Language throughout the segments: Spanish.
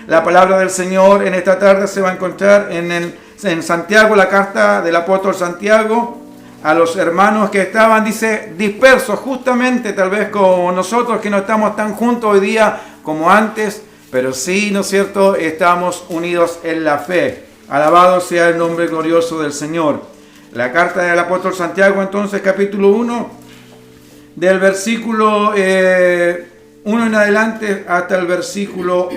La palabra del Señor en esta tarde se va a encontrar en Santiago, la carta del apóstol Santiago a los hermanos que estaban, dice, dispersos justamente tal vez como nosotros, que no estamos tan juntos hoy día como antes, pero sí, ¿no es cierto?, estamos unidos en la fe. Alabado sea el nombre glorioso del Señor. La carta del apóstol Santiago, entonces, capítulo 1, del versículo 1 en adelante hasta el versículo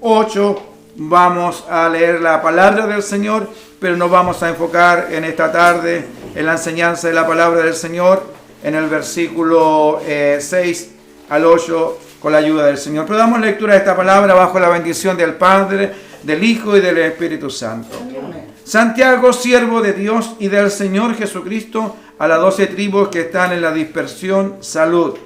8, vamos a leer la palabra del Señor, pero nos vamos a enfocar en esta tarde en la enseñanza de la palabra del Señor, en el versículo 6 al 8, con la ayuda del Señor. Pero damos lectura a esta palabra bajo la bendición del Padre, del Hijo y del Espíritu Santo. Amén. Santiago, siervo de Dios y del Señor Jesucristo, a las 12 tribus que están en la dispersión, salud.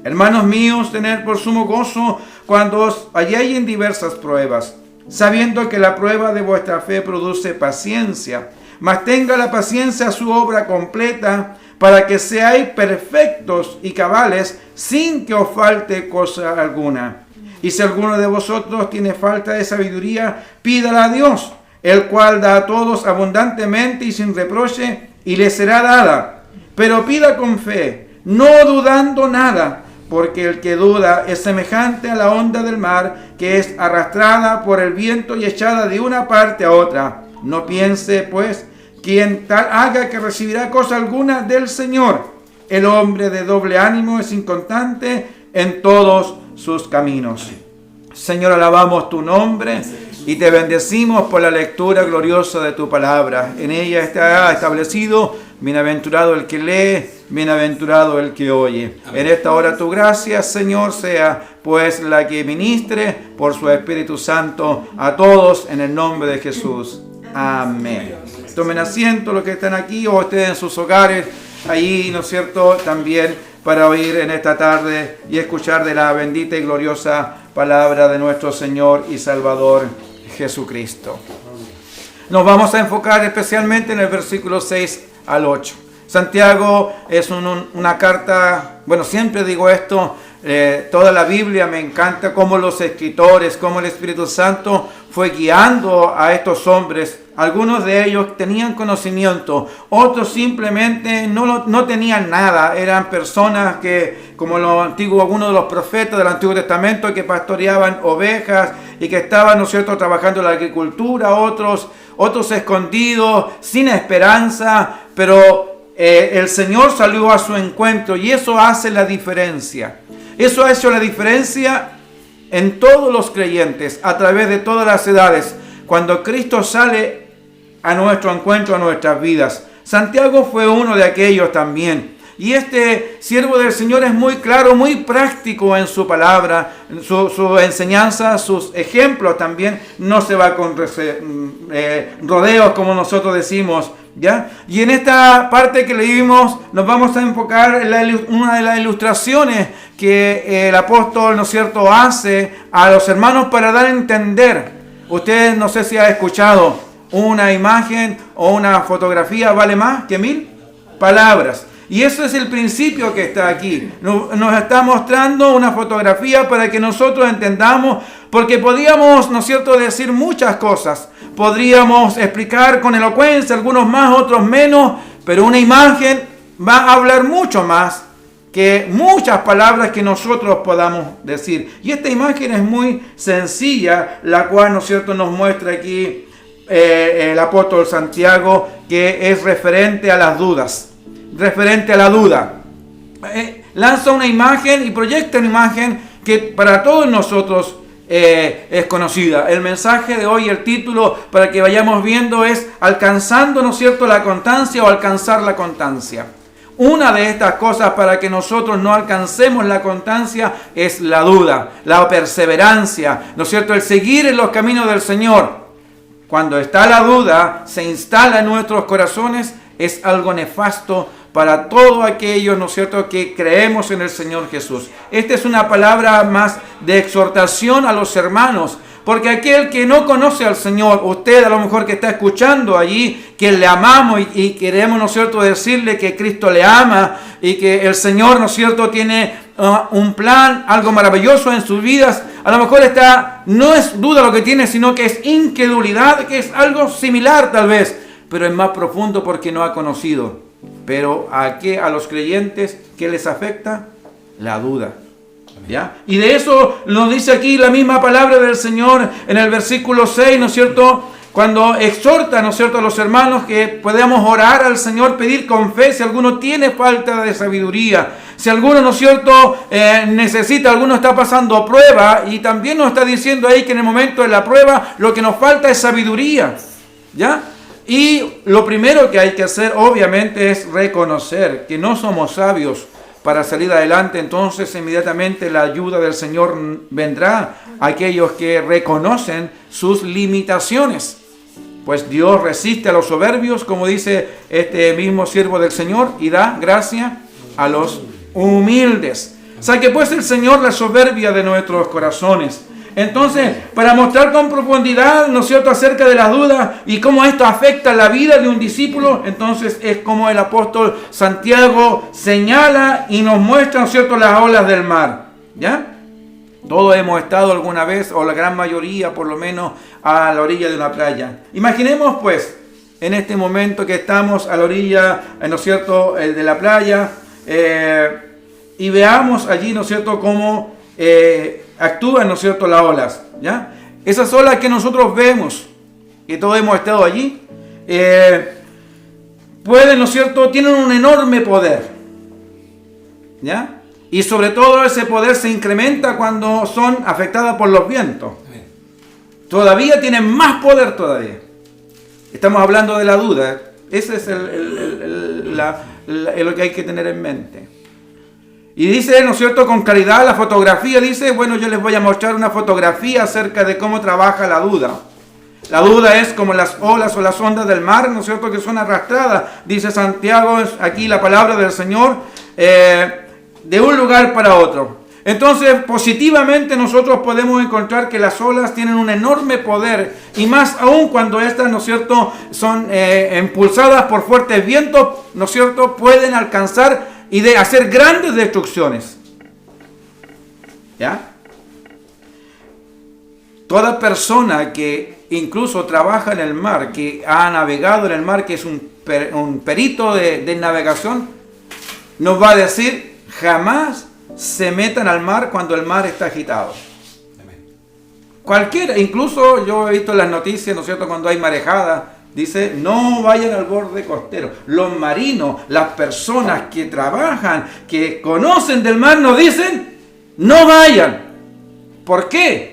Hermanos míos, tened por sumo gozo cuando os halléis en diversas pruebas, sabiendo que la prueba de vuestra fe produce paciencia. Mas tenga la paciencia su obra completa, para que seáis perfectos y cabales, sin que os falte cosa alguna. Y si alguno de vosotros tiene falta de sabiduría, pídala a Dios, el cual da a todos abundantemente y sin reproche, y le será dada. Pero pida con fe, no dudando nada, porque el que duda es semejante a la onda del mar, que es arrastrada por el viento y echada de una parte a otra. No piense, pues, quien tal haga que recibirá cosa alguna del Señor. El hombre de doble ánimo es inconstante en todos sus caminos. Señor, alabamos tu nombre y te bendecimos por la lectura gloriosa de tu palabra. En ella está establecido: bienaventurado el que lee, bienaventurado el que oye. En esta hora tu gracia, Señor, sea pues la que ministre por su Espíritu Santo a todos en el nombre de Jesús. Amén. Tomen asiento los que están aquí o estén en sus hogares, allí, ¿no es cierto?, también para oír en esta tarde y escuchar de la bendita y gloriosa palabra de nuestro Señor y Salvador Jesucristo. Nos vamos a enfocar especialmente en el versículo 6 al 8. Santiago es una carta, bueno, siempre digo esto, toda la Biblia me encanta cómo los escritores, cómo el Espíritu Santo fue guiando a estos hombres. Algunos de ellos tenían conocimiento, otros simplemente no tenían nada. Eran personas que, como algunos de los profetas del Antiguo Testamento, que pastoreaban ovejas y que estaban, ¿no es cierto?, trabajando en la agricultura, otros escondidos, sin esperanza, pero el Señor salió a su encuentro y eso hace la diferencia. Eso ha hecho la diferencia en todos los creyentes, a través de todas las edades, cuando Cristo sale a nuestro encuentro, a nuestras vidas. Santiago fue uno de aquellos también. Y este siervo del Señor es muy claro, muy práctico en su palabra, su enseñanza, sus ejemplos también. No se va con rodeos, como nosotros decimos, ¿ya? Y en esta parte que leímos nos vamos a enfocar en una de las ilustraciones que el apóstol, ¿no es cierto?, hace a los hermanos para dar a entender. Ustedes, no sé si han escuchado, una imagen o una fotografía vale más que 1000 palabras. Y eso es el principio que está aquí. Nos está mostrando una fotografía para que nosotros entendamos, porque podríamos, ¿no es cierto?, decir muchas cosas. Podríamos explicar con elocuencia, algunos más, otros menos, pero una imagen va a hablar mucho más que muchas palabras que nosotros podamos decir. Y esta imagen es muy sencilla, la cual, ¿no es cierto?, nos muestra aquí el apóstol Santiago, que es referente a las dudas. Referente a la duda. Lanza una imagen y proyecta una imagen que para todos nosotros es conocida. El mensaje de hoy, el título para que vayamos viendo es alcanzando, ¿no es cierto?, la constancia o alcanzar la constancia. Una de estas cosas para que nosotros no alcancemos la constancia es la duda, la perseverancia, ¿no es cierto?, el seguir en los caminos del Señor. Cuando está la duda, se instala en nuestros corazones, es algo nefasto para todos aquellos, ¿no es cierto?, que creemos en el Señor Jesús. Esta es una palabra más de exhortación a los hermanos, porque aquel que no conoce al Señor, usted a lo mejor que está escuchando allí, que le amamos y queremos, ¿no es cierto?, decirle que Cristo le ama y que el Señor, ¿no es cierto?, tiene un plan, algo maravilloso en sus vidas. A lo mejor no es duda lo que tiene, sino que es incredulidad, que es algo similar tal vez, pero es más profundo porque no ha conocido. Pero a los creyentes, ¿qué les afecta? La duda. ¿Ya? Y de eso nos dice aquí la misma palabra del Señor en el versículo 6, ¿no es cierto? Cuando exhorta, ¿no es cierto?, a los hermanos que podamos orar al Señor, pedir con fe si alguno tiene falta de sabiduría. Si alguno, ¿no es cierto?, alguno está pasando prueba, y también nos está diciendo ahí que en el momento de la prueba lo que nos falta es sabiduría. ¿Ya? Y lo primero que hay que hacer, obviamente, es reconocer que no somos sabios para salir adelante. Entonces inmediatamente la ayuda del Señor vendrá a aquellos que reconocen sus limitaciones. Pues Dios resiste a los soberbios, como dice este mismo siervo del Señor, y da gracia a los humildes. Saque pues el Señor la soberbia de nuestros corazones. Entonces, para mostrar con profundidad, ¿no es cierto?, acerca de las dudas y cómo esto afecta la vida de un discípulo, entonces es como el apóstol Santiago señala y nos muestra, ¿no es cierto?, las olas del mar. ¿Ya? Todos hemos estado alguna vez, o la gran mayoría por lo menos, a la orilla de una playa. Imaginemos pues, en este momento que estamos a la orilla, ¿no es cierto?, de la playa, y veamos allí, ¿no es cierto?, cómo actúan, ¿no es cierto?, las olas. ¿Ya? Esas olas que nosotros vemos, que todos hemos estado allí, pueden, ¿no es cierto?, tienen un enorme poder. ¿Ya? Y sobre todo ese poder se incrementa cuando son afectadas por los vientos. Todavía tienen más poder todavía. Estamos hablando de la duda. Ese es lo que hay que tener en mente. Y dice, ¿no es cierto?, con claridad la fotografía, dice, bueno, yo les voy a mostrar una fotografía acerca de cómo trabaja la duda. La duda es como las olas o las ondas del mar, ¿no es cierto?, que son arrastradas. Dice Santiago, aquí la palabra del Señor, de un lugar para otro. Entonces, positivamente nosotros podemos encontrar que las olas tienen un enorme poder, y más aún cuando estas, ¿no es cierto?, son impulsadas por fuertes vientos, ¿no es cierto?, pueden alcanzar y de hacer grandes destrucciones. ¿Ya? Toda persona que incluso trabaja en el mar, que ha navegado en el mar, que es un perito de navegación, nos va a decir: jamás se metan al mar cuando el mar está agitado. Cualquiera, incluso yo he visto en las noticias, ¿no es cierto?, cuando hay marejada, dice: no vayan al borde costero. Los marinos, las personas que trabajan, que conocen del mar, nos dicen: no vayan. ¿Por qué?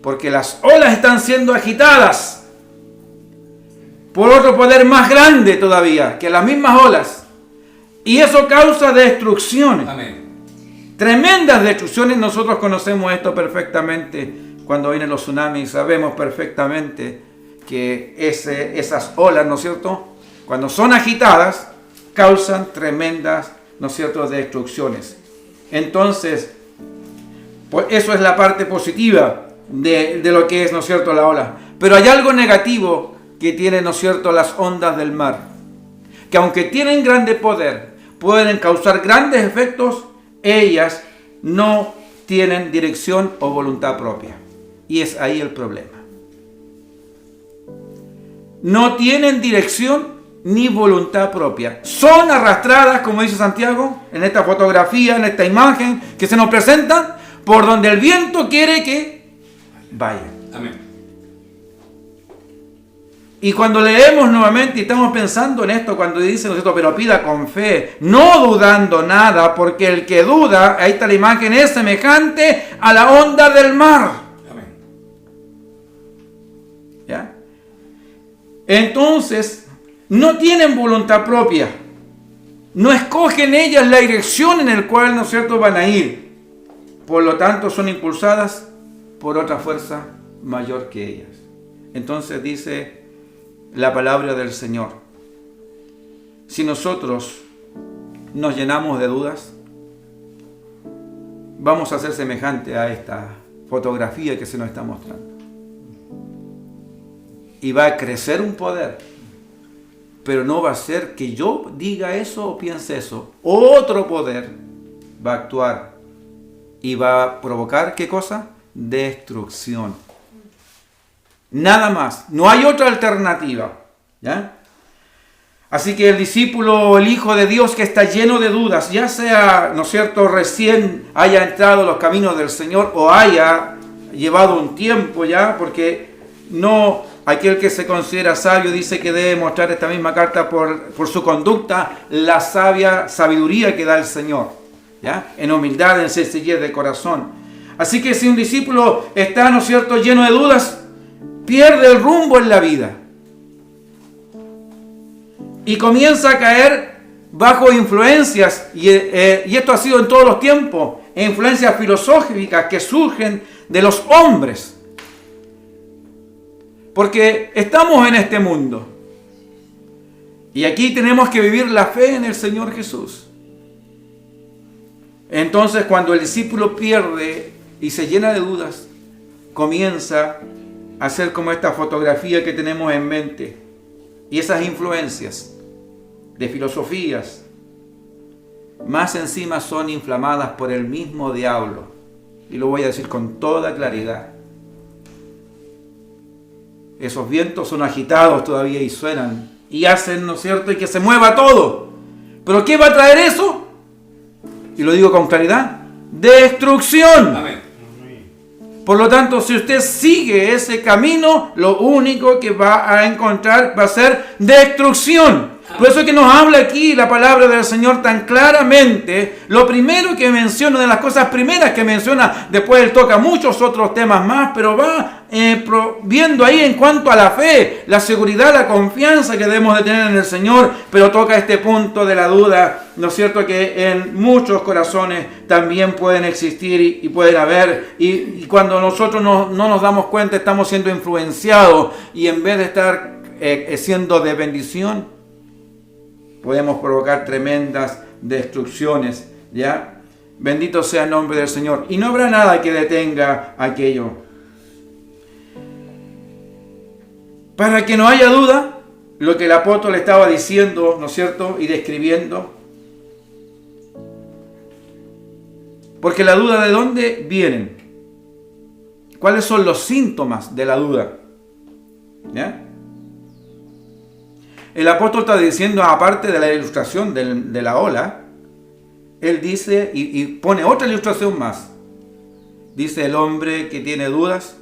Porque las olas están siendo agitadas por otro poder más grande todavía que las mismas olas. Y eso causa destrucciones. Amén. Tremendas destrucciones. Nosotros conocemos esto perfectamente. Cuando vienen los tsunamis, sabemos perfectamente que esas olas, ¿no es cierto?, cuando son agitadas, causan tremendas, ¿no es cierto?, destrucciones. Entonces, pues eso es la parte positiva de lo que es, ¿no es cierto?, la ola. Pero hay algo negativo que tienen, ¿no es cierto?, las ondas del mar, que aunque tienen grande poder, pueden causar grandes efectos, ellas no tienen dirección o voluntad propia. Y es ahí el problema. No tienen dirección ni voluntad propia. Son arrastradas, como dice Santiago, en esta fotografía, en esta imagen que se nos presenta, por donde el viento quiere que vayan. Amén. Y cuando leemos nuevamente y estamos pensando en esto, cuando dice, ¿no es cierto?, pero pida con fe, no dudando nada, porque el que duda, ahí está la imagen, es semejante a la onda del mar. Amén. ¿Ya? Entonces, no tienen voluntad propia. No escogen ellas la dirección en la cual, ¿no es cierto?, van a ir. Por lo tanto, son impulsadas por otra fuerza mayor que ellas. Entonces dice la palabra del Señor: si nosotros nos llenamos de dudas, vamos a ser semejante a esta fotografía que se nos está mostrando. Y va a crecer un poder, pero no va a ser que yo diga eso o piense eso. Otro poder va a actuar y va a provocar, ¿qué cosa? destrucción. Nada más. No hay otra alternativa. ¿Ya? Así que el discípulo, el Hijo de Dios que está lleno de dudas, ya sea, ¿no es cierto?, recién haya entrado en los caminos del Señor o haya llevado un tiempo ya, porque no, aquel que se considera sabio dice que debe mostrar esta misma carta por su conducta, la sabiduría que da el Señor, ¿ya? En humildad, en sencillez de corazón. Así que si un discípulo está, ¿no es cierto?, lleno de dudas, pierde el rumbo en la vida. Y comienza a caer bajo influencias, y esto ha sido en todos los tiempos, influencias filosóficas que surgen de los hombres. Porque estamos en este mundo. Y aquí tenemos que vivir la fe en el Señor Jesús. Entonces, cuando el discípulo pierde y se llena de dudas, comienza a ser como esta fotografía que tenemos en mente. Y esas influencias de filosofías, más encima son inflamadas por el mismo diablo. Y lo voy a decir con toda claridad. Esos vientos son agitados todavía y suenan y hacen, ¿no es cierto?, y que se mueva todo. ¿Pero qué va a traer eso? Y lo digo con claridad: destrucción. Amén. Por lo tanto, si usted sigue ese camino, lo único que va a encontrar va a ser destrucción. Por eso es que nos habla aquí la palabra del Señor tan claramente. Lo primero que menciona, una de las cosas primeras que menciona, después él toca muchos otros temas más, pero va viendo ahí en cuanto a la fe, la seguridad, la confianza que debemos de tener en el Señor, pero toca este punto de la duda, ¿no es cierto?, que en muchos corazones también pueden existir y pueden haber, y cuando nosotros no nos damos cuenta, estamos siendo influenciados, y en vez de estar siendo de bendición, podemos provocar tremendas destrucciones, ¿ya? Bendito sea el nombre del Señor. Y no habrá nada que detenga aquello. Para que no haya duda, lo que el apóstol estaba diciendo, ¿no es cierto?, y describiendo. Porque la duda, ¿de dónde vienen? ¿Cuáles son los síntomas de la duda? ¿Ya? El apóstol está diciendo, aparte de la ilustración de la ola, él dice, y pone otra ilustración más. Dice: el hombre que tiene dudas,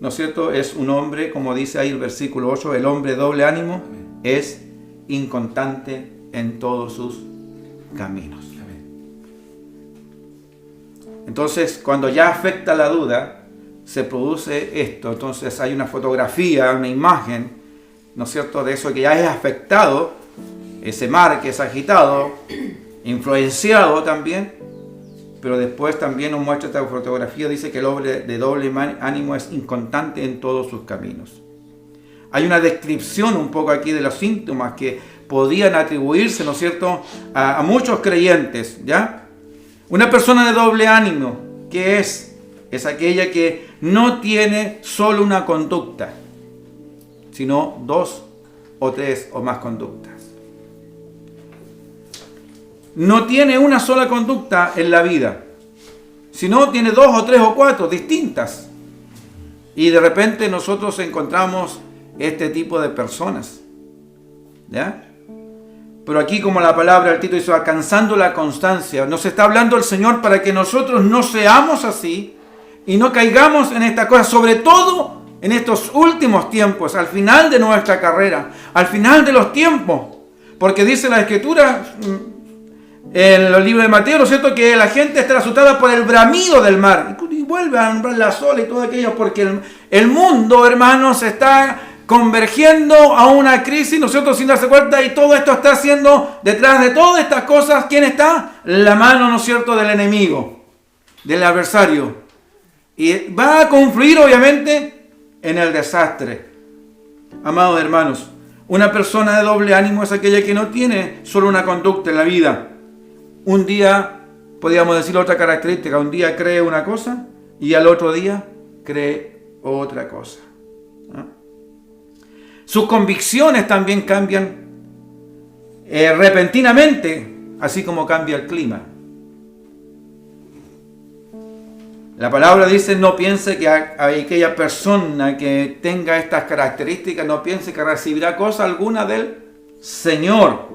¿no es cierto?, es un hombre, como dice ahí el versículo 8, el hombre de doble ánimo es inconstante en todos sus caminos. Entonces, cuando ya afecta la duda, se produce esto. Entonces hay una fotografía, una imagen, ¿no es cierto?, de eso que ya es afectado, ese mar que es agitado, influenciado también, pero después también nos muestra esta fotografía, dice que el hombre de doble ánimo es inconstante en todos sus caminos. Hay una descripción un poco aquí de los síntomas que podían atribuirse, ¿no es cierto?, a muchos creyentes, ¿ya? Una persona de doble ánimo, ¿qué es? Es aquella que no tiene solo una conducta, sino 2 o 3 o más conductas. No tiene una sola conducta en la vida, sino tiene 2 o 3 o 4 distintas. Y de repente nosotros encontramos este tipo de personas, ¿ya? Pero aquí, como la palabra del Tito dice, alcanzando la constancia, nos está hablando el Señor para que nosotros no seamos así y no caigamos en esta cosa, sobre todo en estos últimos tiempos, al final de nuestra carrera, al final de los tiempos. Porque dice la Escritura en los libros de Mateo, ¿no es cierto?, que la gente está asustada por el bramido del mar. Y vuelve a nombrar la sola y todo aquello, porque el mundo, hermanos, está convergiendo a una crisis, ¿no es cierto?, sin darse cuenta, y todo esto está haciendo, detrás de todas estas cosas, ¿quién está? La mano, ¿no es cierto?, del enemigo, del adversario. Y va a confluir, obviamente, en el desastre. Amados hermanos, una persona de doble ánimo es aquella que no tiene solo una conducta en la vida. Un día, podríamos decir otra característica, un día cree una cosa y al otro día cree otra cosa. ¿No? Sus convicciones también cambian repentinamente, así como cambia el clima. La palabra dice, no piense que aquella persona que tenga estas características, no piense que recibirá cosa alguna del Señor.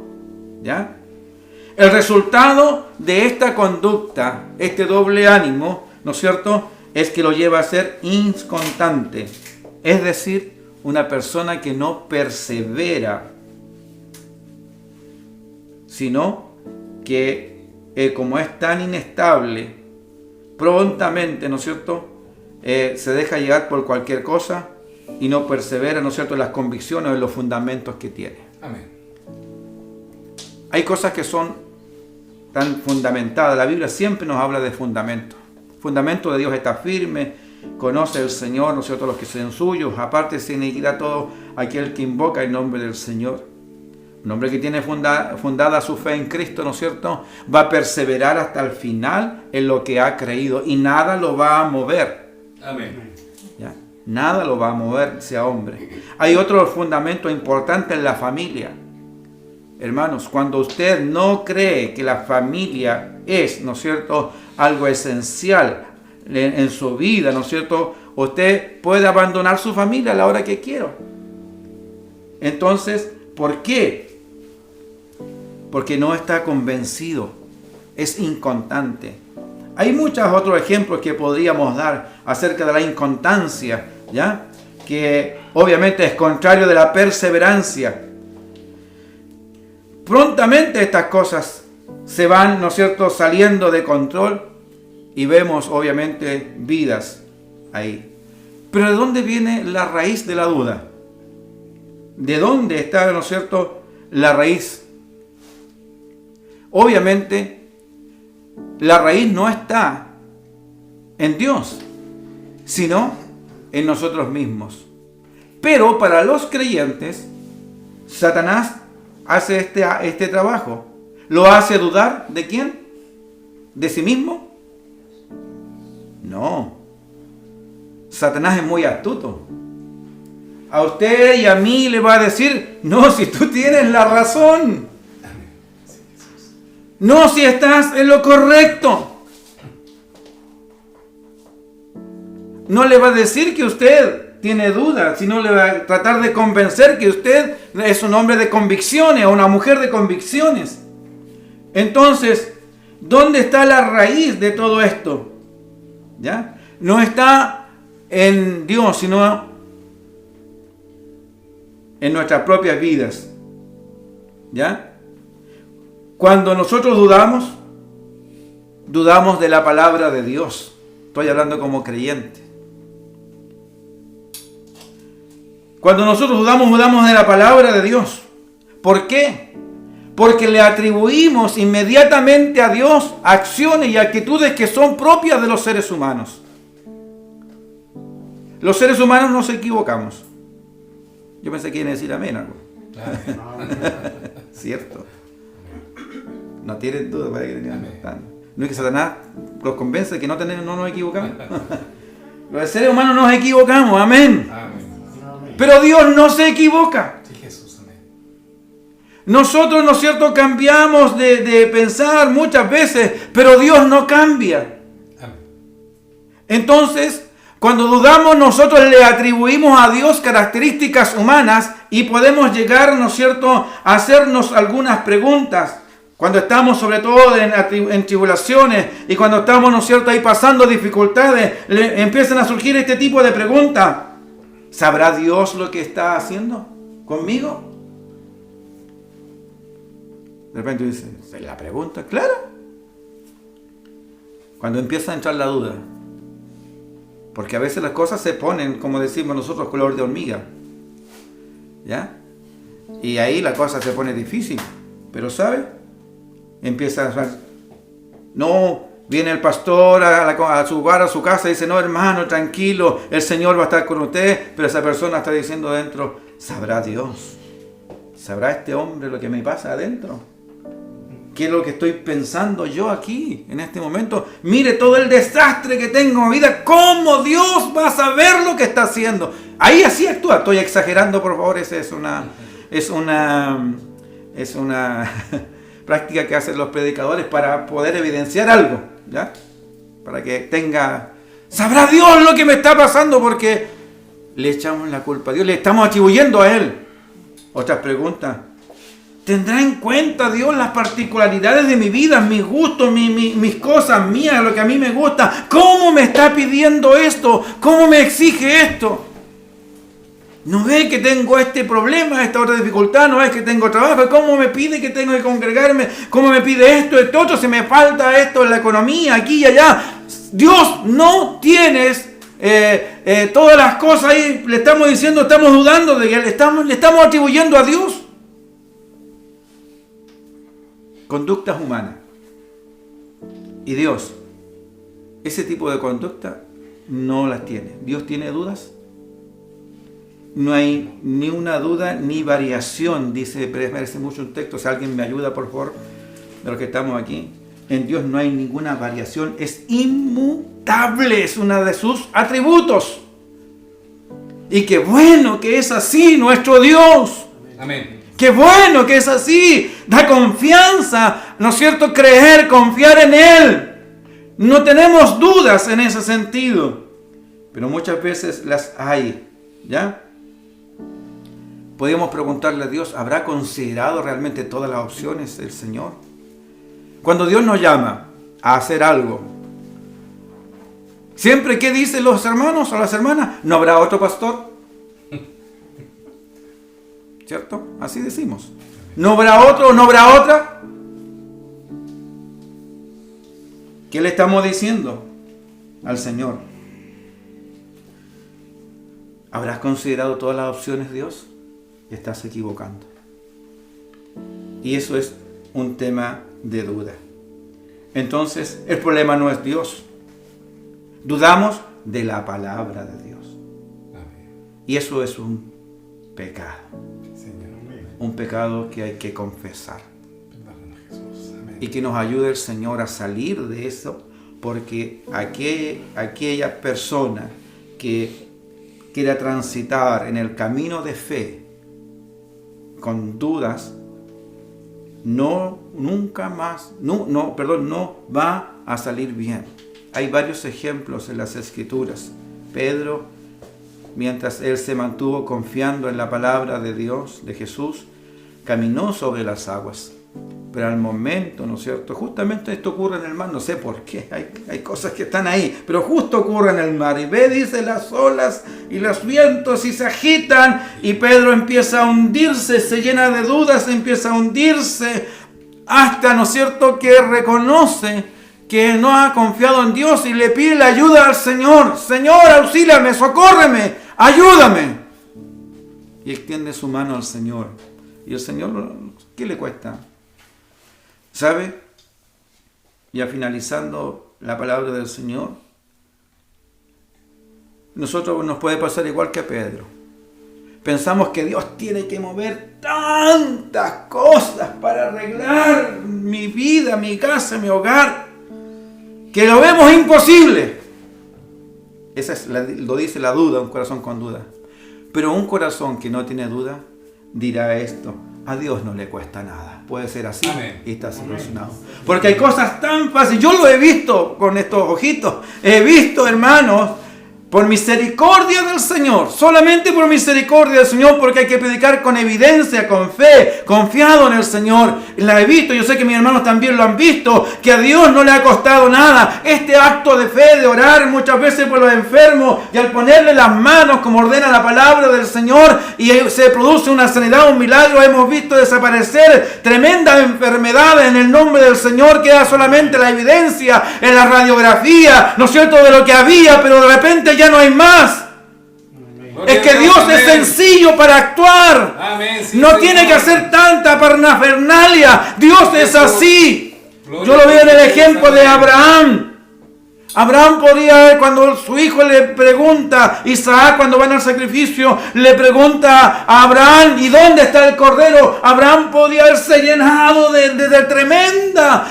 ¿Ya? El resultado de esta conducta, este doble ánimo, ¿no es cierto?, es que lo lleva a ser inconstante. Es decir, una persona que no persevera, sino que como es tan inestable, prontamente, ¿no es cierto?, se deja llevar por cualquier cosa y no persevera, ¿no es cierto?, en las convicciones o en los fundamentos que tiene. Amén. Hay cosas que son tan fundamentadas. La Biblia siempre nos habla de fundamentos. El fundamento de Dios está firme, conoce el Señor, ¿no es cierto?, los que sean suyos, aparte se iniquirá todo aquel que invoca el nombre del Señor. Un hombre que tiene fundada su fe en Cristo, ¿no es cierto?, va a perseverar hasta el final en lo que ha creído y nada lo va a mover. Amén. ¿Ya? Nada lo va a mover ese hombre. Hay otro fundamento importante en la familia. Hermanos, cuando usted no cree que la familia es, ¿no es cierto?, algo esencial en su vida, ¿no es cierto?, usted puede abandonar su familia a la hora que quiera. Entonces, ¿por qué? Porque no está convencido, es inconstante. Hay muchos otros ejemplos que podríamos dar acerca de la inconstancia, ¿ya?, que obviamente es contrario de la perseverancia. Prontamente estas cosas se van, ¿no es cierto?, saliendo de control y vemos obviamente vidas ahí. Pero ¿de dónde viene la raíz de la duda? ¿De dónde está, ¿no es cierto?, la raíz? Obviamente, la raíz no está en Dios, sino en nosotros mismos. Pero para los creyentes, Satanás hace este trabajo. ¿Lo hace dudar de quién? ¿De sí mismo? No. Satanás es muy astuto. A usted y a mí le va a decir, no, si tú tienes la razón. No, si estás en lo correcto. No le va a decir que usted tiene dudas, sino le va a tratar de convencer que usted es un hombre de convicciones o una mujer de convicciones. Entonces, ¿dónde está la raíz de todo esto? ¿Ya? No está en Dios, sino en nuestras propias vidas. ¿Ya? Cuando nosotros dudamos de la palabra de Dios. Estoy hablando como creyente. Cuando nosotros dudamos de la palabra de Dios. ¿Por qué? Porque le atribuimos inmediatamente a Dios acciones y actitudes que son propias de los seres humanos. Los seres humanos nos equivocamos. Yo pensé que iban a decir amén algo. ¿Cierto? No tienen duda para que tengan. No es que Satanás los convence de que no nos equivocamos. Los seres humanos nos equivocamos, amén. Amén. Pero Dios no se equivoca. Sí, Jesús, amén. Nosotros, ¿no es cierto?, cambiamos de pensar muchas veces, pero Dios no cambia. Amén. Entonces, cuando dudamos, nosotros le atribuimos a Dios características humanas y podemos llegar, ¿no es cierto?, a hacernos algunas preguntas. Cuando estamos sobre todo en tribulaciones y cuando estamos, ¿no es cierto?, ahí pasando dificultades, empiezan a surgir este tipo de preguntas. ¿Sabrá Dios lo que está haciendo conmigo? De repente dice, la pregunta, claro. Cuando empieza a entrar la duda. Porque a veces las cosas se ponen, como decimos nosotros, color de hormiga. ¿Ya? Y ahí la cosa se pone difícil. Pero ¿sabe? Empieza a... No, viene el pastor a su hogar, a su casa, y dice, no, hermano, tranquilo, el Señor va a estar con usted. Pero esa persona está diciendo dentro, ¿sabrá Dios? ¿Sabrá este hombre lo que me pasa adentro? ¿Qué es lo que estoy pensando yo aquí, en este momento? Mire todo el desastre que tengo en mi vida. ¿Cómo Dios va a saber lo que está haciendo? Ahí así actúa. Estoy exagerando, por favor. Esa es una práctica que hacen los predicadores para poder evidenciar algo, ¿ya? Para que tenga ¿Sabrá Dios lo que me está pasando? Porque le echamos la culpa a Dios, le estamos atribuyendo a Él. Otra pregunta. ¿Tendrá en cuenta Dios las particularidades de mi vida, mis gustos, mis cosas mías, lo que a mí me gusta? ¿Cómo me está pidiendo esto? ¿Cómo me exige esto? ¿No ve que tengo este problema, esta otra dificultad? ¿No es que tengo trabajo? ¿Cómo me pide que tengo que congregarme? ¿Cómo me pide esto, esto otro? ¿Se me falta esto en la economía, aquí y allá? Dios, no tienes todas las cosas ahí. Le estamos diciendo, estamos dudando de que le estamos atribuyendo a Dios conductas humanas. Y Dios, ese tipo de conducta no las tiene. ¿Dios tiene dudas? No hay ni una duda ni variación, dice, merece mucho un texto. Si alguien me ayuda, por favor, de los que estamos aquí. En Dios no hay ninguna variación, es inmutable, es uno de sus atributos. Y qué bueno que es así nuestro Dios. Amén. Qué bueno que es así. Da confianza, ¿no es cierto? Creer, confiar en Él. No tenemos dudas en ese sentido. Pero muchas veces las hay, ¿ya? Podemos preguntarle a Dios, ¿habrá considerado realmente todas las opciones del Señor? Cuando Dios nos llama a hacer algo, siempre, ¿qué dicen los hermanos o las hermanas? ¿No habrá otro pastor? ¿Cierto? Así decimos. ¿No habrá otro o no habrá otra? ¿Qué le estamos diciendo al Señor? ¿Habrás considerado todas las opciones, Dios? Estás equivocando. Y eso es un tema de duda. Entonces, el problema no es Dios. Dudamos de la palabra de Dios. Y eso es un pecado. Un pecado que hay que confesar. Y que nos ayude el Señor a salir de eso, porque aquella persona que quiera transitar en el camino de fe con dudas, no va a salir bien. Hay varios ejemplos en las Escrituras. Pedro, mientras él se mantuvo confiando en la palabra de Dios, de Jesús, caminó sobre las aguas. Pero al momento, ¿no es cierto? Justamente esto ocurre en el mar, no sé por qué, hay cosas que están ahí, pero justo ocurre en el mar. Y ve, dice, las olas y los vientos y se agitan, y Pedro empieza a hundirse, se llena de dudas, empieza a hundirse, hasta, ¿no es cierto?, que reconoce que no ha confiado en Dios y le pide la ayuda al Señor. Señor, auxíliame, socórreme, ayúdame. Y extiende su mano al Señor. Y el Señor, ¿qué le cuesta? ¿Sabe? Ya finalizando la palabra del Señor, nosotros nos puede pasar igual que a Pedro. Pensamos que Dios tiene que mover tantas cosas para arreglar mi vida, mi casa, mi hogar, que lo vemos imposible. Lo dice la duda, un corazón con duda. Pero un corazón que no tiene duda dirá esto: a Dios no le cuesta nada. Puede ser así. Amén. Y está solucionado. Porque hay cosas tan fáciles. Yo lo he visto con estos ojitos. He visto, hermanos, por misericordia del Señor, solamente por misericordia del Señor, porque hay que predicar con evidencia, con fe, confiado en el Señor. La he visto, yo sé que mis hermanos también lo han visto, que a Dios no le ha costado nada este acto de fe, de orar muchas veces por los enfermos, y al ponerle las manos como ordena la palabra del Señor, y se produce una sanidad, un milagro. Hemos visto desaparecer tremendas enfermedades en el nombre del Señor. Queda solamente la evidencia en la radiografía, ¿no es cierto?, de lo que había, pero de repente ya no hay más. Es que Dios es sencillo para actuar. Amén, sí, no tiene que hacer tanta parafernalia. Dios es así. Yo lo vi en el ejemplo de Abraham. Abraham podía, cuando su hijo le pregunta, Isaac, cuando van al sacrificio, le pregunta a Abraham: ¿y dónde está el cordero? Abraham podía haberse llenado de tremenda,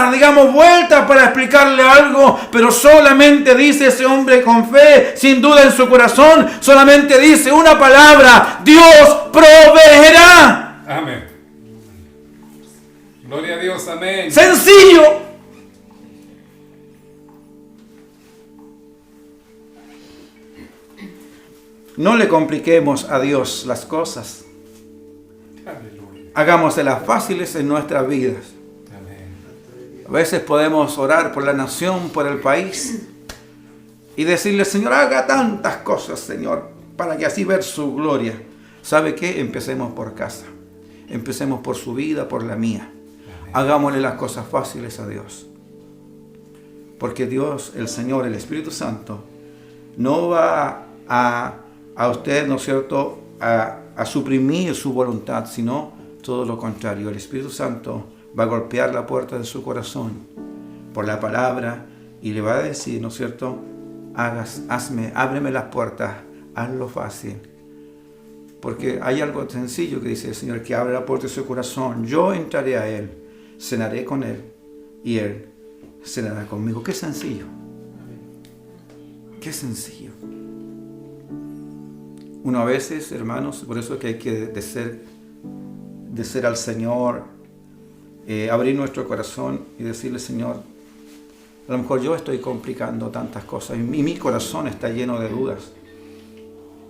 digamos, vueltas para explicarle algo, pero solamente dice ese hombre con fe, sin duda en su corazón, solamente dice una palabra: Dios proveerá. Amén. Gloria a Dios, amén. Sencillo. No le compliquemos a Dios las cosas. Hagámoslas fáciles en nuestras vidas. A veces podemos orar por la nación, por el país, y decirle, Señor, haga tantas cosas, Señor, para que así ver su gloria. ¿Sabe qué? Empecemos por casa. Empecemos por su vida, por la mía. Hagámosle las cosas fáciles a Dios. Porque Dios, el Señor, el Espíritu Santo, no va a usted, ¿no es cierto?, a suprimir su voluntad, sino todo lo contrario. El Espíritu Santo va a golpear la puerta de su corazón por la palabra y le va a decir, ¿no es cierto?, ábreme las puertas, hazlo fácil. Porque hay algo sencillo que dice el Señor, que abre la puerta de su corazón. Yo entraré a Él, cenaré con Él y Él cenará conmigo. Qué sencillo. Qué sencillo. Uno a veces, hermanos, por eso es que hay que decir al Señor, abrir nuestro corazón y decirle, Señor, a lo mejor yo estoy complicando tantas cosas y mi corazón está lleno de dudas.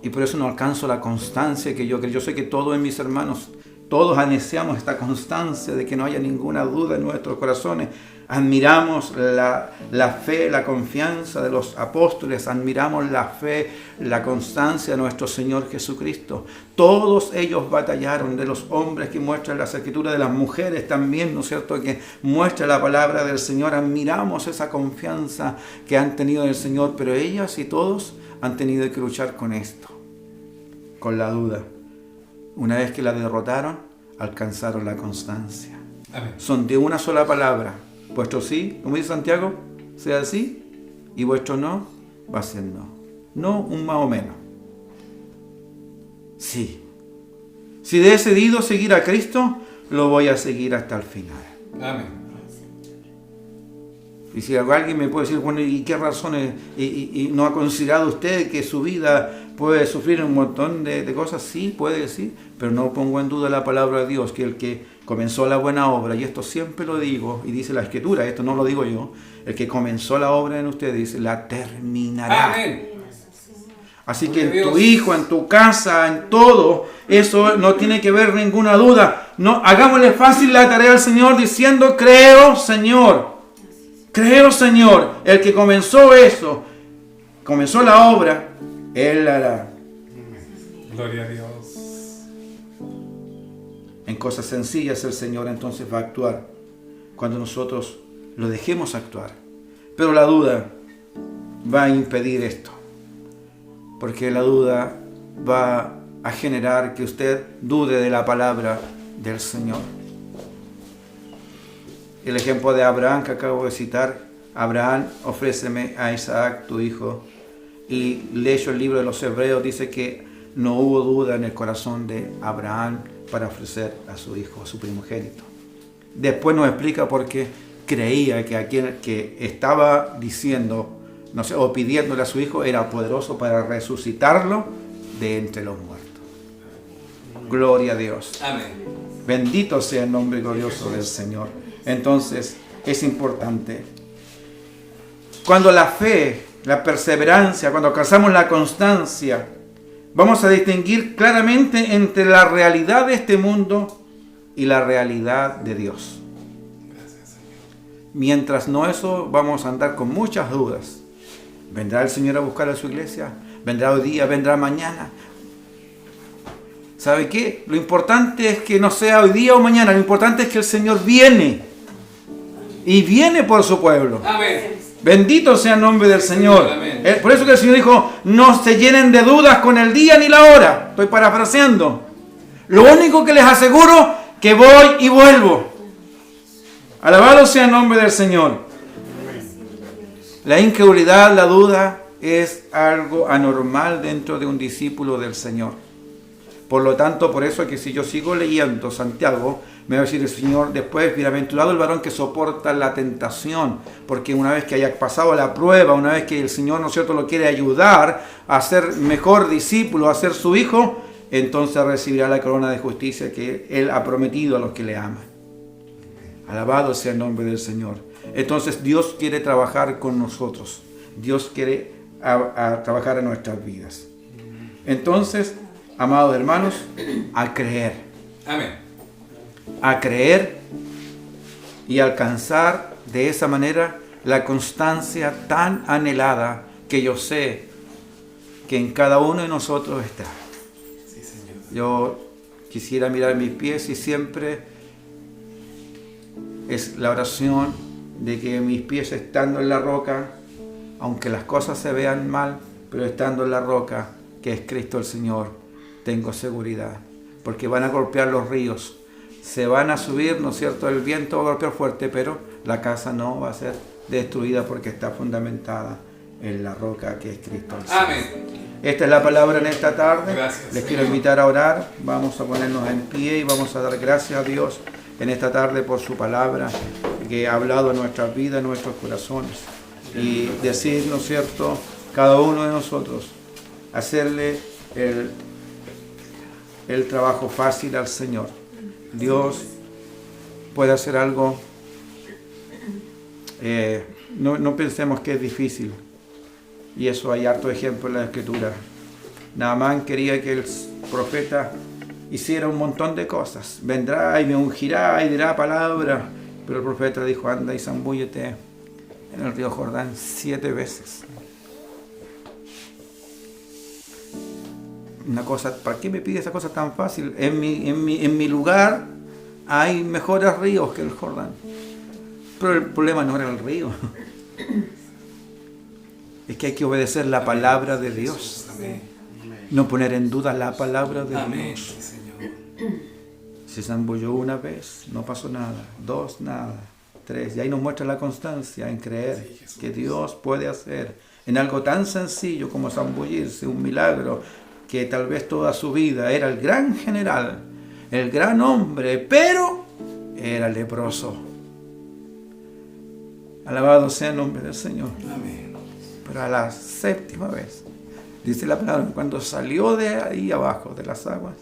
Y por eso no alcanzo la constancia que yo creo. Yo sé que todos en mis hermanos, todos ansiamos esta constancia de que no haya ninguna duda en nuestros corazones. Admiramos la fe, la confianza de los apóstoles. Admiramos la fe, la constancia de nuestro Señor Jesucristo. Todos ellos batallaron, de los hombres que muestran las Escrituras, de las mujeres también, ¿no es cierto?, que muestra la palabra del Señor. Admiramos esa confianza que han tenido en el Señor, pero ellas y todos han tenido que luchar con esto, con la duda. Una vez que la derrotaron, alcanzaron la constancia. Amén. Son de una sola palabra. Vuestro sí, como dice Santiago, sea sí, y vuestro no, va a ser no. No un más o menos. Sí. Si he decidido seguir a Cristo, lo voy a seguir hasta el final. Amén. Y si alguien me puede decir, bueno, ¿y qué razones? ¿Y no ha considerado usted que su vida puede sufrir un montón de cosas? Sí, puede decir, pero no pongo en duda la palabra de Dios, que el que comenzó la buena obra, y esto siempre lo digo, y dice la Escritura, esto no lo digo yo, el que comenzó la obra en usted, dice, la terminará. Amén. Así que en tu hijo, en tu casa, en todo, eso no tiene que ver ninguna duda. No, hagámosle fácil la tarea al Señor diciendo, creo, Señor. Creo, Señor, el que comenzó eso, comenzó la obra, Él la hará. Gloria a Dios. En cosas sencillas el Señor entonces va a actuar cuando nosotros lo dejemos actuar. Pero la duda va a impedir esto, porque la duda va a generar que usted dude de la palabra del Señor. El ejemplo de Abraham que acabo de citar, Abraham, ofréceme a Isaac, tu hijo. Y leyó el libro de los Hebreos, dice que no hubo duda en el corazón de Abraham para ofrecer a su hijo, a su primogénito. Después nos explica por qué creía que aquel que estaba diciendo, no sé, o pidiéndole a su hijo, era poderoso para resucitarlo de entre los muertos. Gloria a Dios. Amén. Bendito sea el nombre glorioso del Señor. Entonces, es importante. Cuando la fe, la perseverancia, cuando alcanzamos la constancia, vamos a distinguir claramente entre la realidad de este mundo y la realidad de Dios. Mientras no eso, vamos a andar con muchas dudas. ¿Vendrá el Señor a buscar a su iglesia? ¿Vendrá hoy día? ¿Vendrá mañana? ¿Sabe qué? Lo importante es que no sea hoy día o mañana. Lo importante es que el Señor viene. Y viene por su pueblo. Amén. Bendito sea el nombre del Señor. Amén. Por eso que el Señor dijo, no se llenen de dudas con el día ni la hora. Estoy parafraseando. Lo único que les aseguro, que voy y vuelvo. Alabado sea el nombre del Señor. La incredulidad, la duda, es algo anormal dentro de un discípulo del Señor. Por lo tanto, por eso es que si yo sigo leyendo Santiago, me va a decir el Señor después, bienaventurado el varón que soporta la tentación, porque una vez que haya pasado la prueba, una vez que el Señor, ¿no es cierto?, lo quiere ayudar a ser mejor discípulo, a ser su hijo, entonces recibirá la corona de justicia que Él ha prometido a los que le aman. Alabado sea el nombre del Señor. Entonces Dios quiere trabajar con nosotros. Dios quiere trabajar en nuestras vidas. Entonces, amados hermanos, a creer. Amén. A creer y alcanzar de esa manera la constancia tan anhelada que yo sé que en cada uno de nosotros está. Sí, Señor. Yo quisiera mirar mis pies y siempre es la oración de que mis pies estando en la roca, aunque las cosas se vean mal, pero estando en la roca, que es Cristo el Señor, tengo seguridad. Porque van a golpear los ríos, se van a subir, ¿no es cierto? El viento va a golpear fuerte, pero la casa no va a ser destruida porque está fundamentada en la roca que es Cristo el Señor. Amén. Esta es la palabra en esta tarde. Gracias, Les quiero Señor. invitar a orar. Vamos a ponernos en pie y vamos a dar gracias a Dios en esta tarde por su palabra que ha hablado en nuestras vidas, en nuestros corazones. Y decir, ¿no es cierto?, cada uno de nosotros, hacerle el trabajo fácil al Señor. Dios puede hacer algo. No pensemos que es difícil. Y eso hay harto ejemplo en la Escritura. Naamán quería que el profeta hiciera un montón de cosas. Vendrá y me ungirá y dirá palabra. Pero el profeta dijo, anda y zambúllete en el río Jordán 7 veces. Una cosa, ¿para qué me pide esa cosa tan fácil? En mi lugar hay mejores ríos que el Jordán. Pero el problema no era el río. Es que hay que obedecer la palabra de Dios. Amén. No poner en duda la palabra de Amén, Dios. sí, Señor. Se zambulló una vez, no pasó nada. 2, nada. 3, y ahí nos muestra la constancia en creer Sí, Jesús. que Dios puede hacer en algo tan sencillo como zambullirse, un milagro que tal vez toda su vida era el gran general, el gran hombre, pero era leproso. Alabado sea el nombre del Señor. Amén. Pero a la 7ª vez, dice la palabra, cuando salió de ahí abajo de las aguas,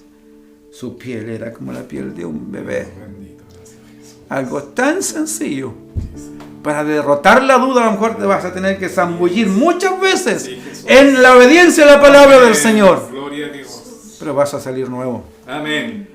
su piel era como la piel de un bebé. Bendito, gracias, Jesús. Algo tan sencillo. Para derrotar la duda, a lo mejor te vas a tener que zambullir muchas veces Sí, Jesús. en la obediencia a la palabra del Amén. Señor. Gloria a Dios. Pero vas a salir nuevo. Amén.